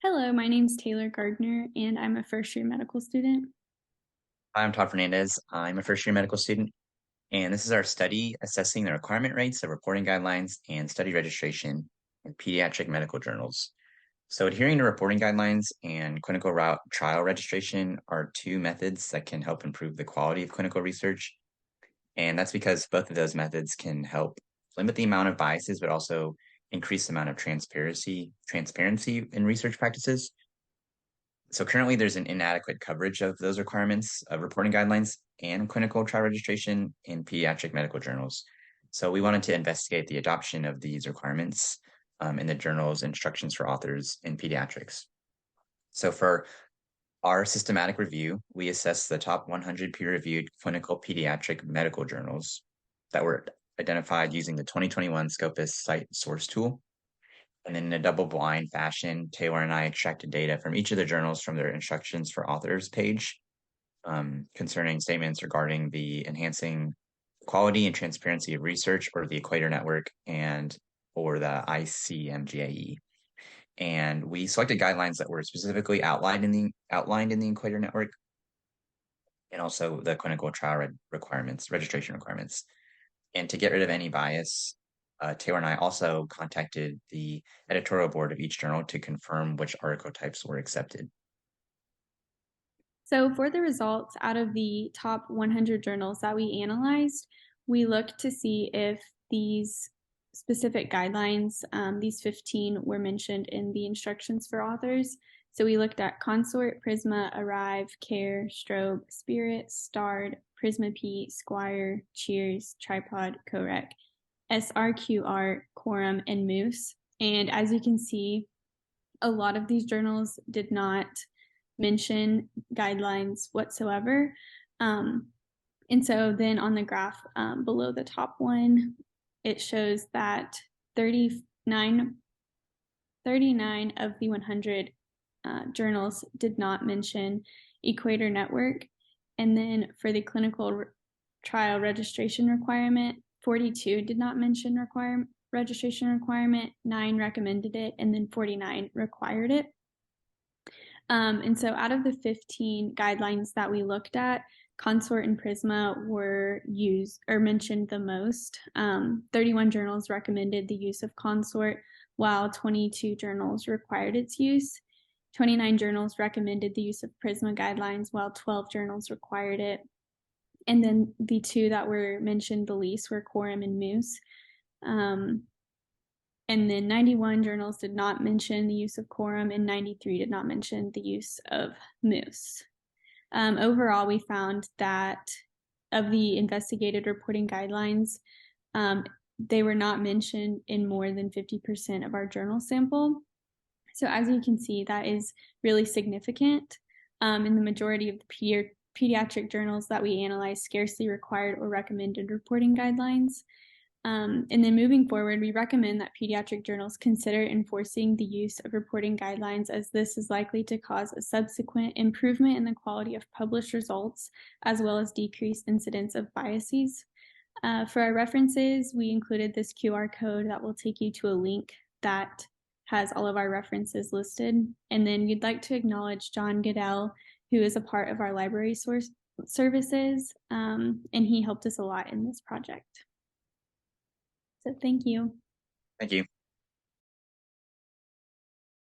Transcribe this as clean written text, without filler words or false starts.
Hello, my name's Taylor Gardner, and I'm a first-year medical student. I'm Todd Fernandez. I'm a first year medical student, and this is our study assessing the requirement rates of reporting guidelines and study registration in pediatric medical journals. So, adhering to reporting guidelines and clinical route trial registration are two methods that can help improve the quality of clinical research. And that's because both of those methods can help limit the amount of biases, but also increase the amount of transparency in research practices. So currently there's an inadequate coverage of those requirements of reporting guidelines and clinical trial registration in pediatric medical journals. So we wanted to investigate the adoption of these requirements in the journal's instructions for authors in pediatrics. So for our systematic review, we assessed the top 100 peer-reviewed clinical pediatric medical journals that were identified using the 2021 Scopus site source tool. And then in a double blind fashion, Taylor and I extracted data from each of the journals from their instructions for authors page concerning statements regarding the enhancing quality and transparency of research or the Equator Network and or the ICMGAE. And we selected guidelines that were specifically outlined in the Equator Network and also the clinical trial registration requirements. And to get rid of any bias, Taylor and I also contacted the editorial board of each journal to confirm which article types were accepted. So for the results out of the top 100 journals that we analyzed, we looked to see if these specific guidelines, these 15 were mentioned in the instructions for authors. So we looked at Consort, Prisma, Arrive, Care, Strobe, Spirit, Starred, Prisma P, Squire, Cheers, Tripod, Corec, SRQR, Quorum, and Moose. And as you can see, a lot of these journals did not mention guidelines whatsoever. And so then on the graph below the top one, it shows that 39 of the 100 journals did not mention Equator Network. And then for the clinical trial registration requirement, 42 did not mention registration requirement, 9 recommended it, and then 49 required it. And so out of the 15 guidelines that we looked at, Consort and Prisma were used or mentioned the most. 31 journals recommended the use of Consort, while 22 journals required its use. 29 journals recommended the use of Prisma guidelines, while 12 journals required it. And then the two that were mentioned the least were Quorum and Moose. And then 91 journals did not mention the use of Quorum, and 93 did not mention the use of Moose. Overall, we found that of the investigated reporting guidelines, they were not mentioned in more than 50% of our journal sample. So as you can see, that is really significant. In the majority of the pediatric journals that we analyzed scarcely required or recommended reporting guidelines. And then moving forward, we recommend that pediatric journals consider enforcing the use of reporting guidelines, as this is likely to cause a subsequent improvement in the quality of published results, as well as decreased incidence of biases. For our references, we included this QR code that will take you to a link that has all of our references listed. And then we'd like to acknowledge John Goodell, who is a part of our library services, and he helped us a lot in this project. So thank you. Thank you.